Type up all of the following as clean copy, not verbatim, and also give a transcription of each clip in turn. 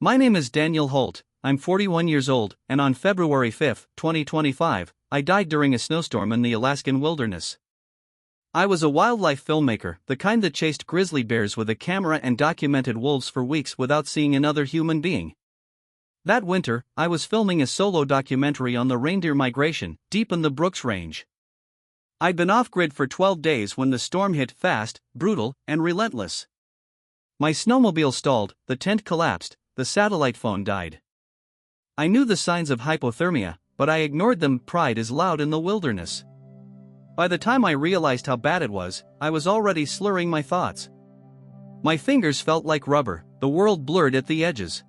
My name is Daniel Holt, I'm 41 years old, and on February 5, 2025, I died during a snowstorm in the Alaskan wilderness. I was a wildlife filmmaker, the kind that chased grizzly bears with a camera and documented wolves for weeks without seeing another human being. That winter, I was filming a solo documentary on the reindeer migration, deep in the Brooks Range. I'd been off-grid for 12 days when the storm hit fast, brutal, and relentless. My snowmobile stalled, the tent collapsed, the satellite phone died. I knew the signs of hypothermia, but I ignored them. Pride is loud in the wilderness. By the time I realized how bad it was, I was already slurring my thoughts. My fingers felt like rubber, the world blurred at the edges.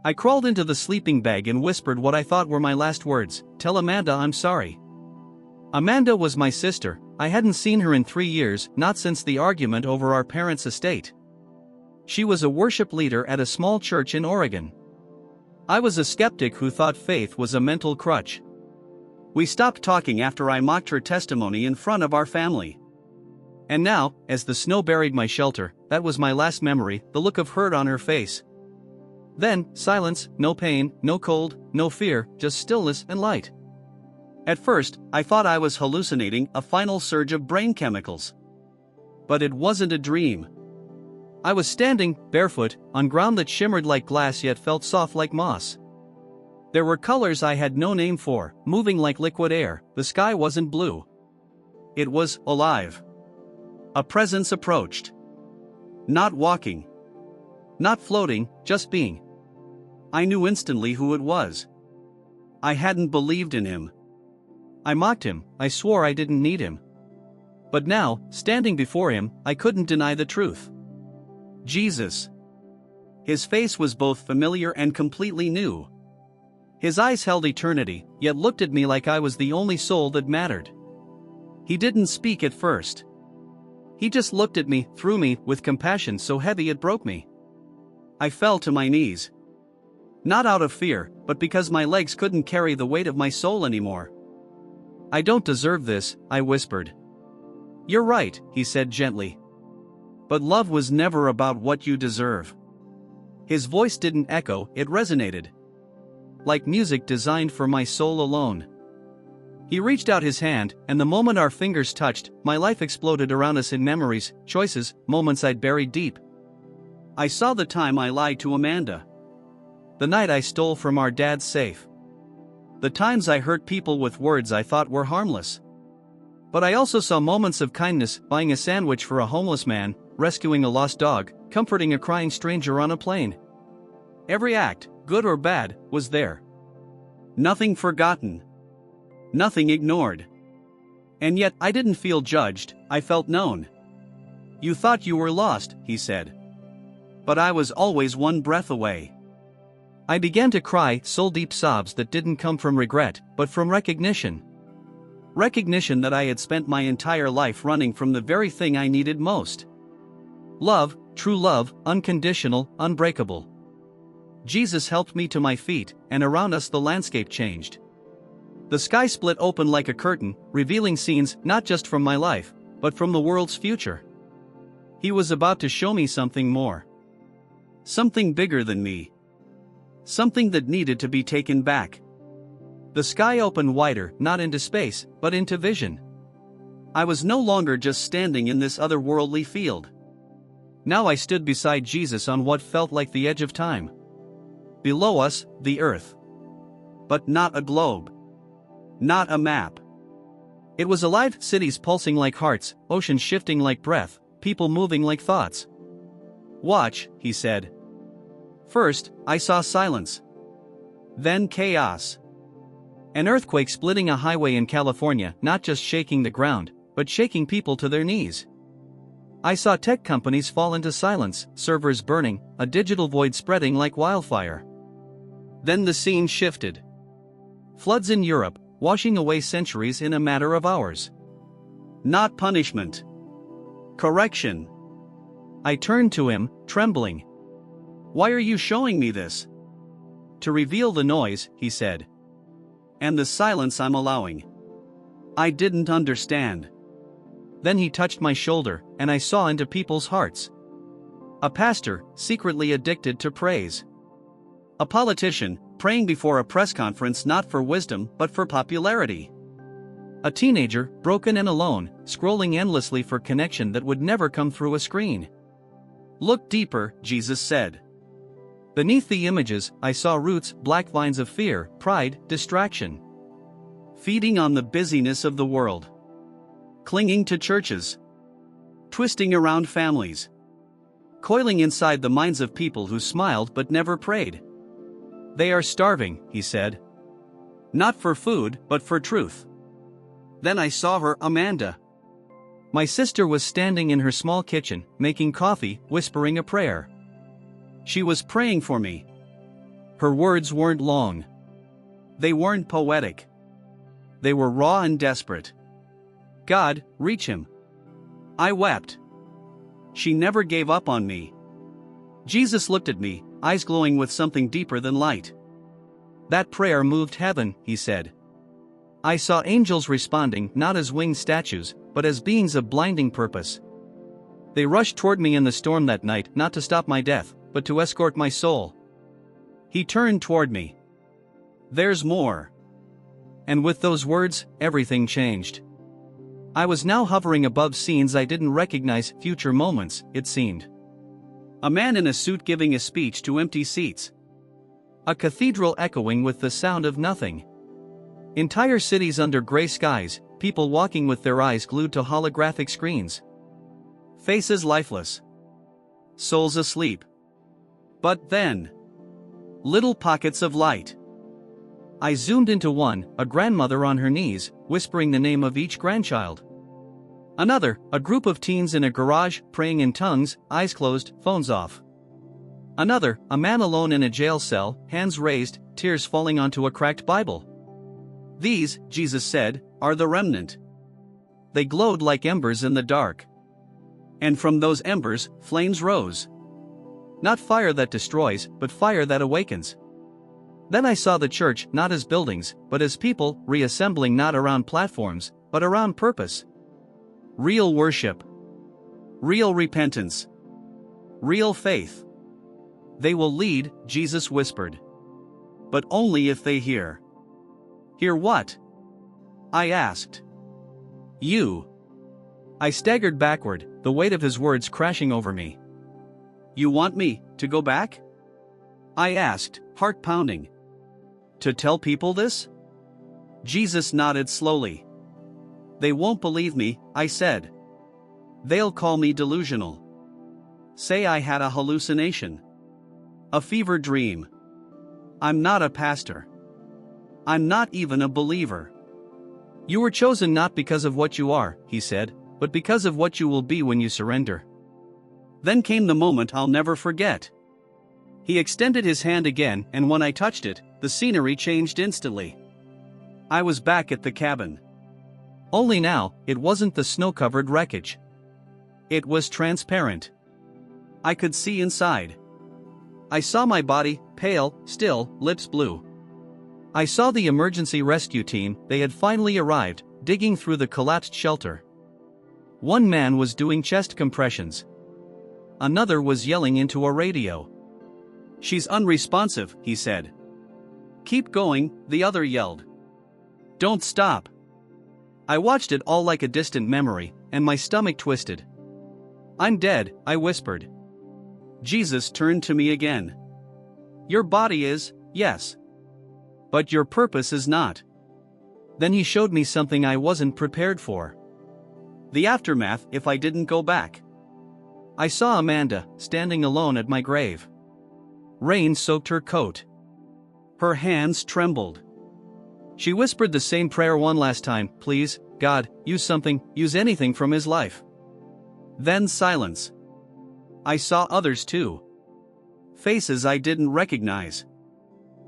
I crawled into the sleeping bag and whispered what I thought were my last words: "Tell Amanda I'm sorry." Amanda was my sister. I hadn't seen her in 3 years, not since the argument over our parents' estate. She was a worship leader at a small church in Oregon. I was a skeptic who thought faith was a mental crutch. We stopped talking after I mocked her testimony in front of our family. And now, as the snow buried my shelter, that was my last memory, the look of hurt on her face. Then, silence, no pain, no cold, no fear, just stillness and light. At first, I thought I was hallucinating, a final surge of brain chemicals. But it wasn't a dream. I was standing, barefoot, on ground that shimmered like glass yet felt soft like moss. There were colors I had no name for, moving like liquid air. The sky wasn't blue. It was alive. A presence approached. Not walking. Not floating, just being. I knew instantly who it was. I hadn't believed in him. I mocked him, I swore I didn't need him. But now, standing before him, I couldn't deny the truth. Jesus. His face was both familiar and completely new. His eyes held eternity, yet looked at me like I was the only soul that mattered. He didn't speak at first. He just looked at me, through me, with compassion so heavy it broke me. I fell to my knees. Not out of fear, but because my legs couldn't carry the weight of my soul anymore. "I don't deserve this," I whispered. "You're right," he said gently. "But love was never about what you deserve." His voice didn't echo, it resonated. Like music designed for my soul alone. He reached out his hand, and the moment our fingers touched, my life exploded around us in memories, choices, moments I'd buried deep. I saw the time I lied to Amanda. The night I stole from our dad's safe. The times I hurt people with words I thought were harmless. But I also saw moments of kindness, buying a sandwich for a homeless man, rescuing a lost dog, comforting a crying stranger on a plane. Every act, good or bad, was there. Nothing forgotten. Nothing ignored. And yet, I didn't feel judged, I felt known. "You thought you were lost," he said. "But I was always one breath away." I began to cry, soul-deep sobs that didn't come from regret, but from recognition. Recognition that I had spent my entire life running from the very thing I needed most. Love, true love, unconditional, unbreakable. Jesus helped me to my feet, and around us the landscape changed. The sky split open like a curtain, revealing scenes not just from my life, but from the world's future. He was about to show me something more. Something bigger than me. Something that needed to be taken back. The sky opened wider, not into space, but into vision. I was no longer just standing in this otherworldly field. Now I stood beside Jesus on what felt like the edge of time. Below us, the earth. But not a globe. Not a map. It was alive, cities pulsing like hearts, oceans shifting like breath, people moving like thoughts. "Watch," he said. First, I saw silence. Then chaos. An earthquake splitting a highway in California, not just shaking the ground, but shaking people to their knees. I saw tech companies fall into silence, servers burning, a digital void spreading like wildfire. Then the scene shifted. Floods in Europe, washing away centuries in a matter of hours. Not punishment. Correction. I turned to him, trembling. "Why are you showing me this?" "To reveal the noise," he said. "And the silence I'm allowing." I didn't understand. Then he touched my shoulder, and I saw into people's hearts. A pastor, secretly addicted to praise. A politician, praying before a press conference not for wisdom but for popularity. A teenager, broken and alone, scrolling endlessly for connection that would never come through a screen. Look deeper, Jesus said. Beneath the images, I saw roots, black vines of fear, pride, distraction. Feeding on the busyness of the world. Clinging to churches. Twisting around families. Coiling inside the minds of people who smiled but never prayed. They are starving, he said. Not for food, but for truth. Then I saw her, Amanda. My sister was standing in her small kitchen, making coffee, whispering a prayer. She was praying for me. Her words weren't long. They weren't poetic. They were raw and desperate. God, reach him. I wept. She never gave up on me. Jesus looked at me, eyes glowing with something deeper than light. That prayer moved heaven, he said. I saw angels responding not as winged statues, but as beings of blinding purpose. They rushed toward me in the storm that night, not to stop my death, but to escort my soul. He turned toward me. There's more. And with those words, everything changed. I was now hovering above scenes I didn't recognize, future moments, it seemed. A man in a suit giving a speech to empty seats. A cathedral echoing with the sound of nothing. Entire cities under gray skies, people walking with their eyes glued to holographic screens. Faces lifeless. Souls asleep. But then, little pockets of light. I zoomed into one, a grandmother on her knees, whispering the name of each grandchild. Another, a group of teens in a garage, praying in tongues, eyes closed, phones off. Another, a man alone in a jail cell, hands raised, tears falling onto a cracked Bible. These, Jesus said, are the remnant. They glowed like embers in the dark. And from those embers, flames rose. Not fire that destroys, but fire that awakens. Then I saw the church not as buildings, but as people, reassembling not around platforms, but around purpose. Real worship. Real repentance. Real faith. They will lead, Jesus whispered. But only if they hear. Hear what? I asked. You. I staggered backward, the weight of his words crashing over me. You want me to go back? I asked, heart pounding. To tell people this? Jesus nodded slowly. They won't believe me, I said. They'll call me delusional. Say I had a hallucination. A fever dream. I'm not a pastor. I'm not even a believer. You were chosen not because of what you are, he said, but because of what you will be when you surrender. Then came the moment I'll never forget. He extended his hand again, and when I touched it, the scenery changed instantly. I was back at the cabin. Only now, it wasn't the snow-covered wreckage. It was transparent. I could see inside. I saw my body, pale, still, lips blue. I saw the emergency rescue team. They had finally arrived, digging through the collapsed shelter. One man was doing chest compressions. Another was yelling into a radio. She's unresponsive, he said. Keep going, the other yelled. Don't stop. I watched it all like a distant memory, and my stomach twisted. I'm dead, I whispered. Jesus turned to me again. Your body is, yes. But your purpose is not. Then he showed me something I wasn't prepared for. The aftermath if I didn't go back. I saw Amanda, standing alone at my grave. Rain soaked her coat. Her hands trembled. She whispered the same prayer one last time, please, God, use something, use anything from his life. Then silence. I saw others too. Faces I didn't recognize.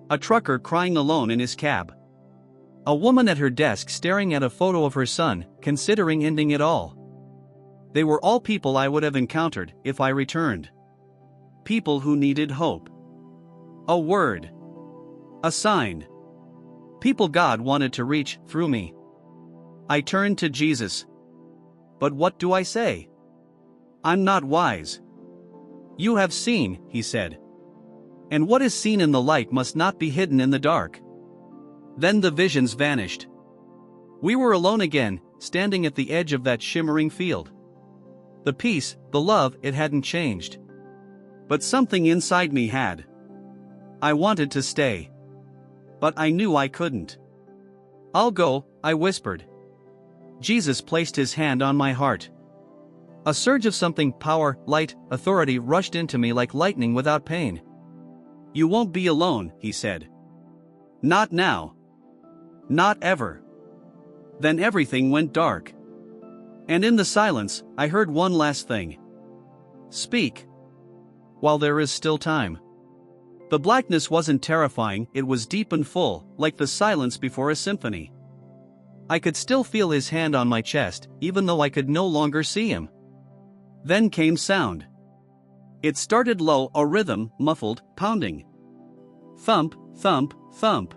A trucker crying alone in his cab. A woman at her desk staring at a photo of her son, considering ending it all. They were all people I would have encountered if I returned. People who needed hope. A word. A sign. People God wanted to reach through me. I turned to Jesus. But what do I say? I'm not wise. You have seen, he said. And what is seen in the light must not be hidden in the dark. Then the visions vanished. We were alone again, standing at the edge of that shimmering field. The peace, the love, it hadn't changed. But something inside me had. I wanted to stay. But I knew I couldn't. "I'll go," I whispered. Jesus placed his hand on my heart. A surge of something, power, light, authority, rushed into me like lightning without pain. "You won't be alone," he said. "Not now. Not ever." Then everything went dark. And in the silence, I heard one last thing. "Speak. While there is still time." The blackness wasn't terrifying, it was deep and full, like the silence before a symphony. I could still feel his hand on my chest, even though I could no longer see him. Then came sound. It started low, a rhythm, muffled, pounding. Thump, thump, thump.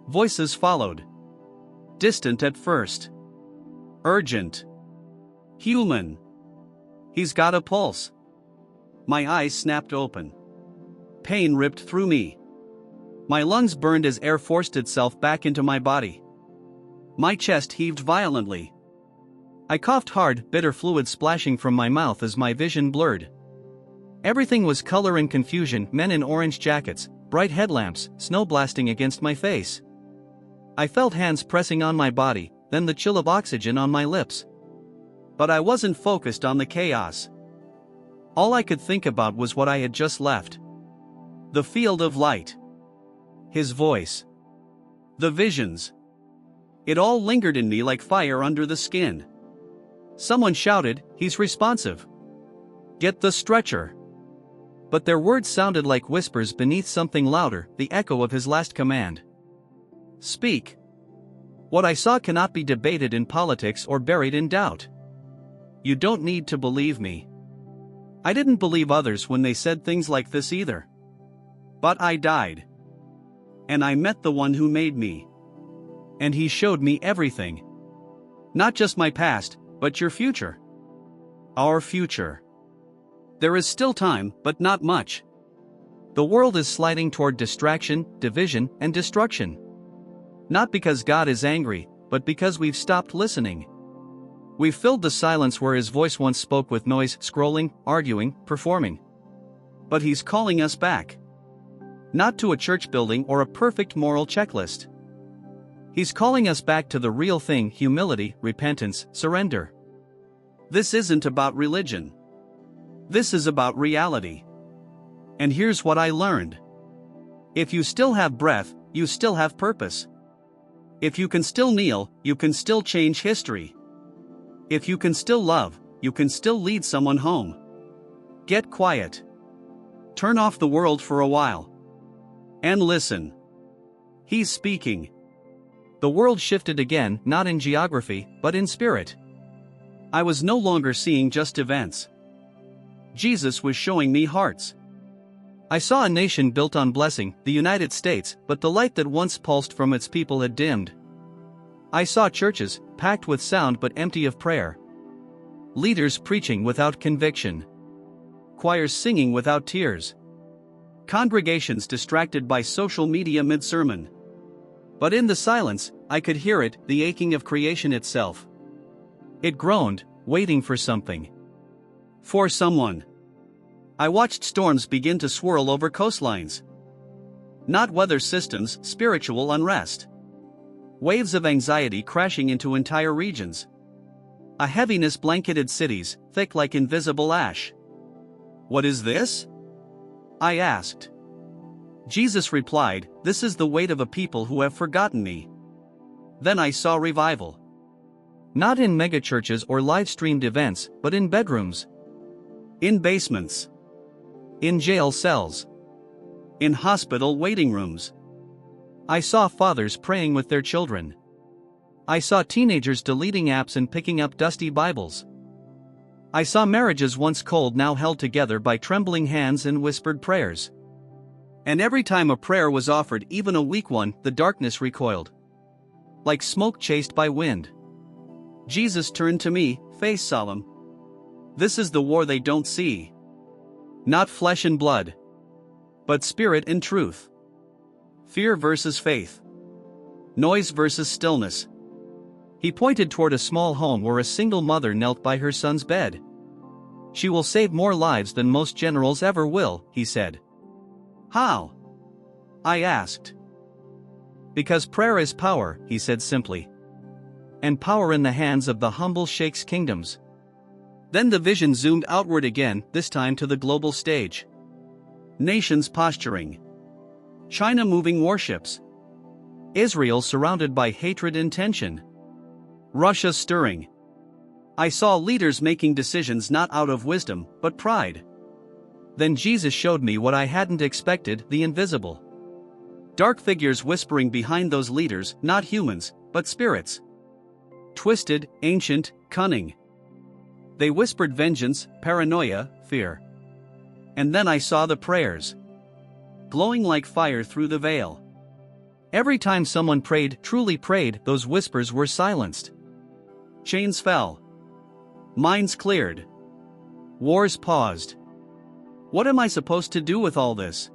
Voices followed. Distant at first. Urgent. Human. "He's got a pulse." My eyes snapped open. Pain ripped through me. My lungs burned as air forced itself back into my body. My chest heaved violently. I coughed hard, bitter fluid splashing from my mouth as my vision blurred. Everything was color and confusion, men in orange jackets, bright headlamps, snow blasting against my face. I felt hands pressing on my body, then the chill of oxygen on my lips. But I wasn't focused on the chaos. All I could think about was what I had just left. The field of light. His voice. The visions. It all lingered in me like fire under the skin. Someone shouted, "He's responsive. Get the stretcher." But their words sounded like whispers beneath something louder, the echo of his last command. Speak. What I saw cannot be debated in politics or buried in doubt. You don't need to believe me. I didn't believe others when they said things like this either. But I died. And I met the one who made me. And he showed me everything. Not just my past, but your future. Our future. There is still time, but not much. The world is sliding toward distraction, division, and destruction. Not because God is angry, but because we've stopped listening. We've filled the silence where his voice once spoke with noise, scrolling, arguing, performing. But he's calling us back. Not to a church building or a perfect moral checklist. He's calling us back to the real thing: humility, repentance, surrender. This isn't about religion. This is about reality. And here's what I learned. If you still have breath, you still have purpose. If you can still kneel, you can still change history. If you can still love, you can still lead someone home. Get quiet. Turn off the world for a while. And listen. He's speaking. The world shifted again, not in geography, but in spirit. I was no longer seeing just events. Jesus was showing me hearts. I saw a nation built on blessing, the United States, but the light that once pulsed from its people had dimmed. I saw churches, packed with sound but empty of prayer. Leaders preaching without conviction. Choirs singing without tears. Congregations distracted by social media mid-sermon. But in the silence, I could hear it, the aching of creation itself. It groaned, waiting for something. For someone. I watched storms begin to swirl over coastlines. Not weather systems, spiritual unrest. Waves of anxiety crashing into entire regions. A heaviness blanketed cities, thick like invisible ash. What is this? I asked. Jesus replied, "This is the weight of a people who have forgotten me." Then I saw revival. Not in megachurches or live-streamed events, but in bedrooms. In basements. In jail cells. In hospital waiting rooms. I saw fathers praying with their children. I saw teenagers deleting apps and picking up dusty Bibles. I saw marriages once cold now held together by trembling hands and whispered prayers. And every time a prayer was offered, even a weak one, the darkness recoiled. Like smoke chased by wind. Jesus turned to me, face solemn. "This is the war they don't see. Not flesh and blood. but spirit and truth. Fear versus faith. Noise versus stillness. He pointed toward a small home where a single mother knelt by her son's bed. She will save more lives than most generals ever will, he said. How? I asked. Because prayer is power, he said simply. And power in the hands of the humble shakes kingdoms. Then the vision zoomed outward again, this time to the global stage. Nations posturing. China moving warships. Israel surrounded by hatred and tension. Russia stirring. I saw leaders making decisions not out of wisdom, but pride. Then Jesus showed me what I hadn't expected, the invisible. Dark figures whispering behind those leaders, not humans, but spirits. Twisted, ancient, cunning. They whispered vengeance, paranoia, fear. And then I saw the prayers. Glowing like fire through the veil. Every time someone prayed, truly prayed, those whispers were silenced. Chains fell. Minds cleared. Wars paused. What am I supposed to do with all this?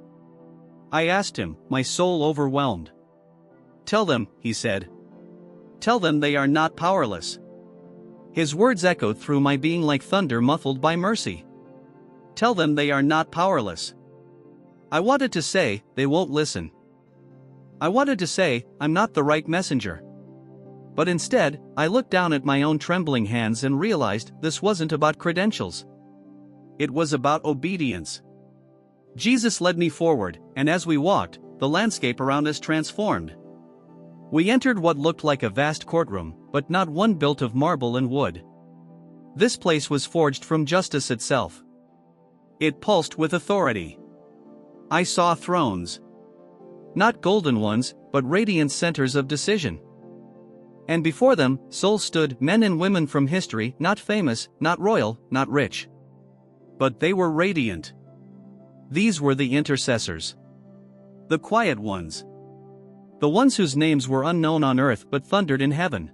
I asked him, my soul overwhelmed. Tell them, he said. Tell them they are not powerless. His words echoed through my being like thunder muffled by mercy. Tell them they are not powerless. I wanted to say, they won't listen. I wanted to say, I'm not the right messenger. But instead, I looked down at my own trembling hands and realized this wasn't about credentials. It was about obedience. Jesus led me forward, and as we walked, the landscape around us transformed. We entered what looked like a vast courtroom, but not one built of marble and wood. This place was forged from justice itself. It pulsed with authority. I saw thrones. Not golden ones, but radiant centers of decision. And before them, souls stood, men and women from history, not famous, not royal, not rich. But they were radiant. These were the intercessors. The quiet ones. The ones whose names were unknown on earth but thundered in heaven.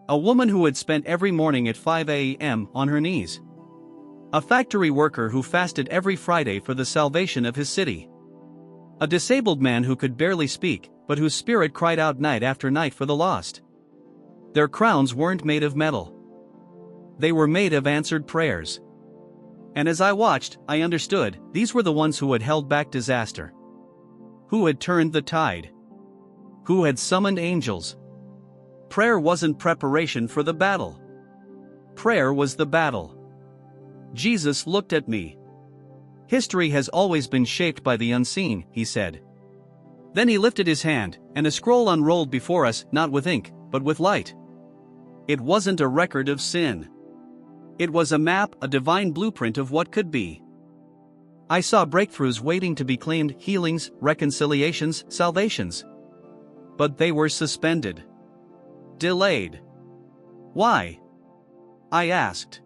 A woman who had spent every morning at 5 a.m. on her knees. A factory worker who fasted every Friday for the salvation of his city. A disabled man who could barely speak, but whose spirit cried out night after night for the lost. Their crowns weren't made of metal. They were made of answered prayers. And as I watched, I understood, these were the ones who had held back disaster. Who had turned the tide. Who had summoned angels. Prayer wasn't preparation for the battle. Prayer was the battle. Jesus looked at me. History has always been shaped by the unseen, he said. Then he lifted his hand, and a scroll unrolled before us, not with ink, but with light. It wasn't a record of sin. It was a map, a divine blueprint of what could be. I saw breakthroughs waiting to be claimed, healings, reconciliations, salvations. But they were suspended. Delayed. Why? I asked.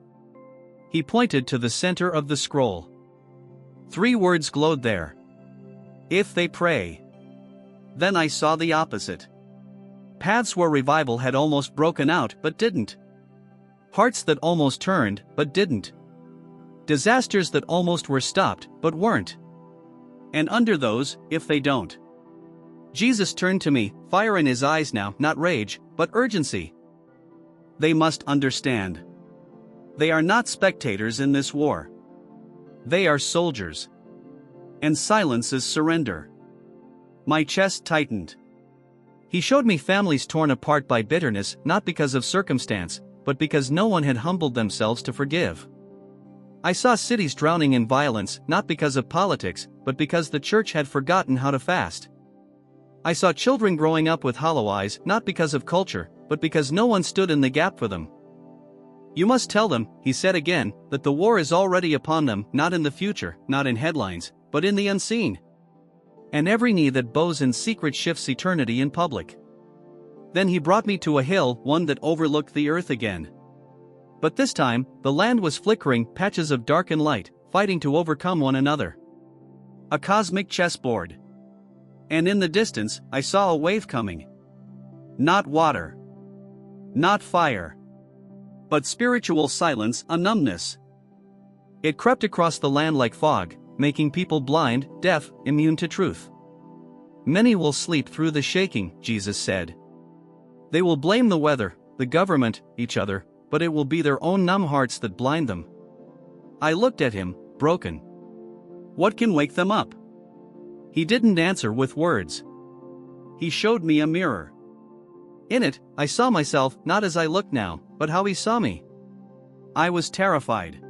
He pointed to the center of the scroll. 3 words glowed there. If they pray. Then I saw the opposite. Paths where revival had almost broken out but didn't. Hearts that almost turned but didn't. Disasters that almost were stopped but weren't. And under those, if they don't. Jesus turned to me, fire in his eyes now, not rage, but urgency. They must understand. They are not spectators in this war. They are soldiers. And silence is surrender. My chest tightened. He showed me families torn apart by bitterness, not because of circumstance, but because no one had humbled themselves to forgive. I saw cities drowning in violence, not because of politics, but because the church had forgotten how to fast. I saw children growing up with hollow eyes, not because of culture, but because no one stood in the gap for them. You must tell them, he said again, that the war is already upon them, not in the future, not in headlines, but in the unseen. And every knee that bows in secret shifts eternity in public. Then he brought me to a hill, one that overlooked the earth again. But this time, the land was flickering, patches of dark and light, fighting to overcome one another. A cosmic chessboard. And in the distance, I saw a wave coming. Not water. Not fire. But spiritual silence, a numbness. It crept across the land like fog, making people blind, deaf, immune to truth. Many will sleep through the shaking, Jesus said. They will blame the weather, the government, each other, but it will be their own numb hearts that blind them. I looked at him, broken. What can wake them up? He didn't answer with words. He showed me a mirror. In it, I saw myself not as I looked now, but how he saw me. I was terrified.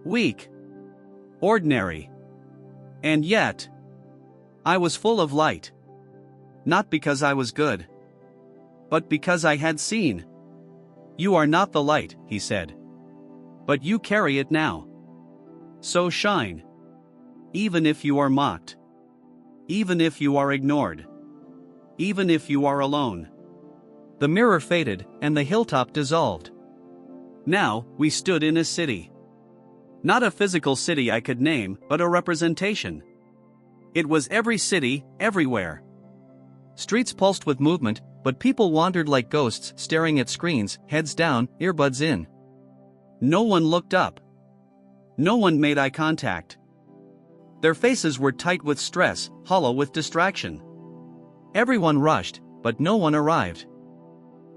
Weak. Ordinary. And yet, I was full of light. Not because I was good, but because I had seen. You are not the light, he said. But you carry it now. So shine. Even if you are mocked. Even if you are ignored. Even if you are alone. The mirror faded, and the hilltop dissolved. Now, we stood in a city. Not a physical city I could name, but a representation. It was every city, everywhere. Streets pulsed with movement, but people wandered like ghosts, staring at screens, heads down, earbuds in. No one looked up. No one made eye contact. Their faces were tight with stress, hollow with distraction. Everyone rushed, but no one arrived.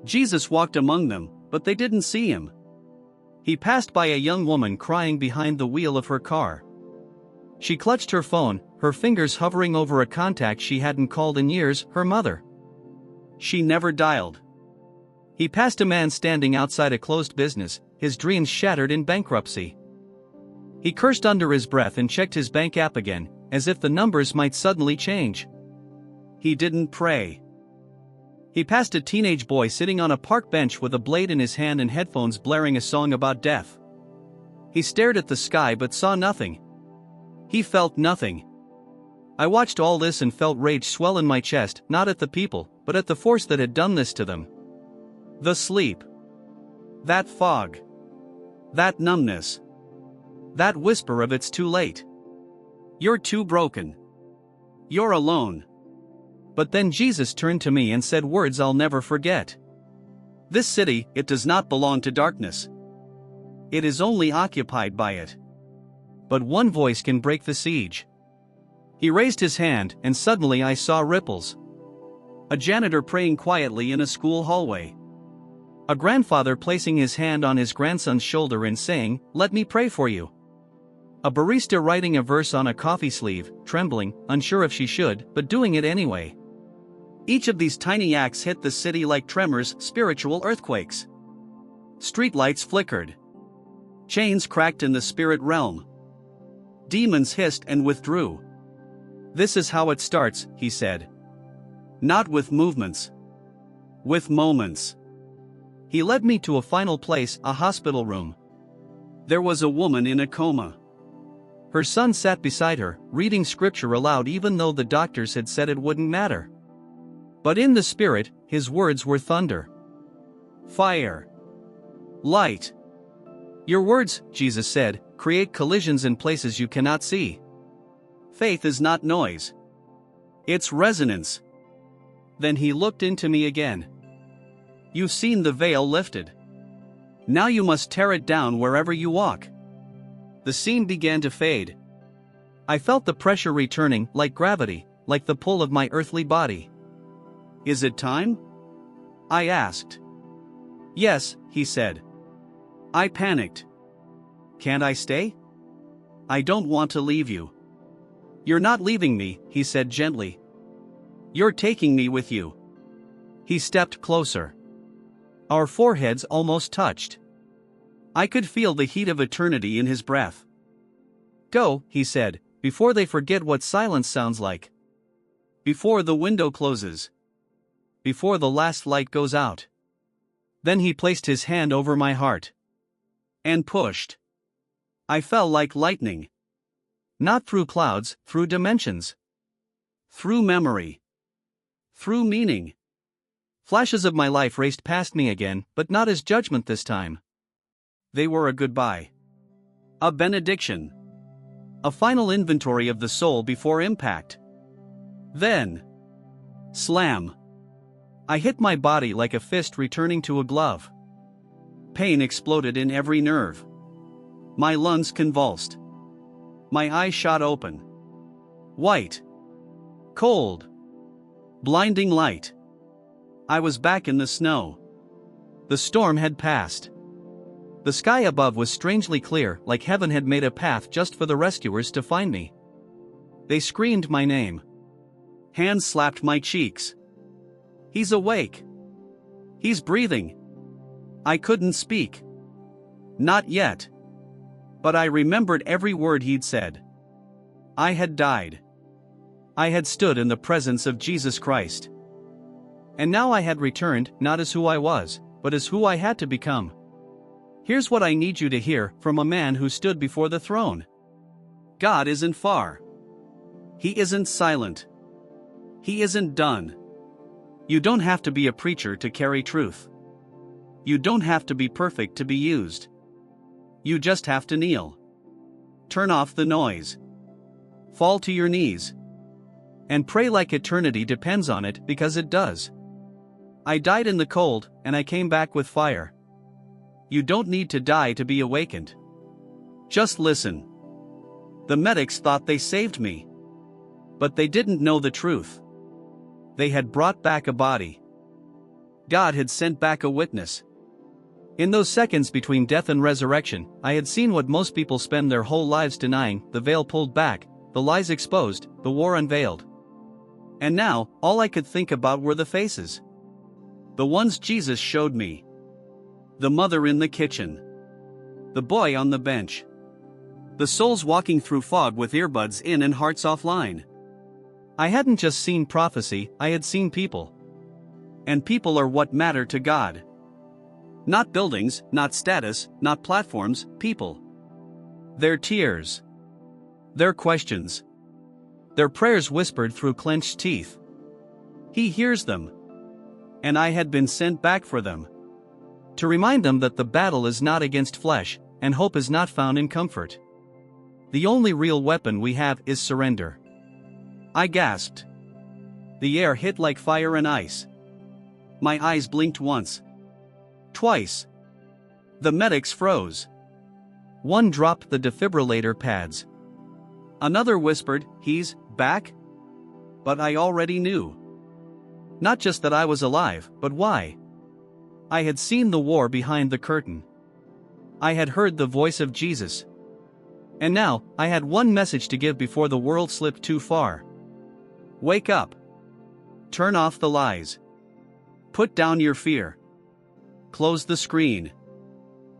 Jesus walked among them, but they didn't see him. He passed by a young woman crying behind the wheel of her car. She clutched her phone, her fingers hovering over a contact she hadn't called in years, her mother. She never dialed. He passed a man standing outside a closed business, his dreams shattered in bankruptcy. He cursed under his breath and checked his bank app again, as if the numbers might suddenly change. He didn't pray. He passed a teenage boy sitting on a park bench with a blade in his hand and headphones blaring a song about death. He stared at the sky but saw nothing. He felt nothing. I watched all this and felt rage swell in my chest, not at the people, but at the force that had done this to them. The sleep. That fog. That numbness. That whisper of it's too late. You're too broken. You're alone. But then Jesus turned to me and said words I'll never forget. This city, it does not belong to darkness. It is only occupied by it. But one voice can break the siege. He raised his hand, and suddenly I saw ripples. A janitor praying quietly in a school hallway. A grandfather placing his hand on his grandson's shoulder and saying, "Let me pray for you." A barista writing a verse on a coffee sleeve, trembling, unsure if she should, but doing it anyway. Each of these tiny acts hit the city like tremors, spiritual earthquakes. Streetlights flickered. Chains cracked in the spirit realm. Demons hissed and withdrew. This is how it starts, he said. Not with movements. With moments. He led me to a final place, a hospital room. There was a woman in a coma. Her son sat beside her, reading scripture aloud even though the doctors had said it wouldn't matter. But in the spirit, his words were thunder. Fire. Light. Your words, Jesus said, create collisions in places you cannot see. Faith is not noise. It's resonance. Then he looked into me again. You've seen the veil lifted. Now you must tear it down wherever you walk. The scene began to fade. I felt the pressure returning, like gravity, like the pull of my earthly body. Is it time? I asked. Yes, he said. I panicked. Can't I stay? I don't want to leave you. You're not leaving me, he said gently. You're taking me with you. He stepped closer. Our foreheads almost touched. I could feel the heat of eternity in his breath. Go, he said, before they forget what silence sounds like. Before the window closes. Before the last light goes out. Then he placed his hand over my heart. And pushed. I fell like lightning. Not through clouds, through dimensions. Through memory. Through meaning. Flashes of my life raced past me again, but not as judgment this time. They were a goodbye. A benediction. A final inventory of the soul before impact. Then. Slam. I hit my body like a fist returning to a glove. Pain exploded in every nerve. My lungs convulsed. My eyes shot open. White. Cold. Blinding light. I was back in the snow. The storm had passed. The sky above was strangely clear, like heaven had made a path just for the rescuers to find me. They screamed my name. Hands slapped my cheeks. He's awake. He's breathing. I couldn't speak. Not yet. But I remembered every word he'd said. I had died. I had stood in the presence of Jesus Christ. And now I had returned, not as who I was, but as who I had to become. Here's what I need you to hear from a man who stood before the throne. God isn't far. He isn't silent. He isn't done. You don't have to be a preacher to carry truth. You don't have to be perfect to be used. You just have to kneel. Turn off the noise. Fall to your knees. And pray like eternity depends on it, because it does. I died in the cold, and I came back with fire. You don't need to die to be awakened. Just listen. The medics thought they saved me. But they didn't know the truth. They had brought back a body. God had sent back a witness. In those seconds between death and resurrection, I had seen what most people spend their whole lives denying: the veil pulled back, the lies exposed, the war unveiled. And now, all I could think about were the faces. The ones Jesus showed me. The mother in the kitchen. The boy on the bench. The souls walking through fog with earbuds in and hearts offline. I hadn't just seen prophecy, I had seen people. And people are what matter to God. Not buildings, not status, not platforms, people. Their tears. Their questions. Their prayers whispered through clenched teeth. He hears them. And I had been sent back for them. To remind them that the battle is not against flesh, and hope is not found in comfort. The only real weapon we have is surrender. I gasped. The air hit like fire and ice. My eyes blinked once. Twice. The medics froze. One dropped the defibrillator pads. Another whispered, "He's back?" But I already knew. Not just that I was alive, but why. I had seen the war behind the curtain. I had heard the voice of Jesus. And now, I had one message to give before the world slipped too far. Wake up. Turn off the lies. Put down your fear. Close the screen.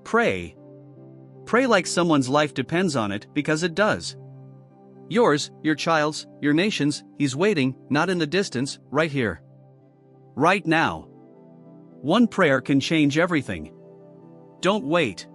Pray. Pray like someone's life depends on it, because it does. Yours, your child's, your nation's. He's waiting, not in the distance, right here. Right now. One prayer can change everything. Don't wait.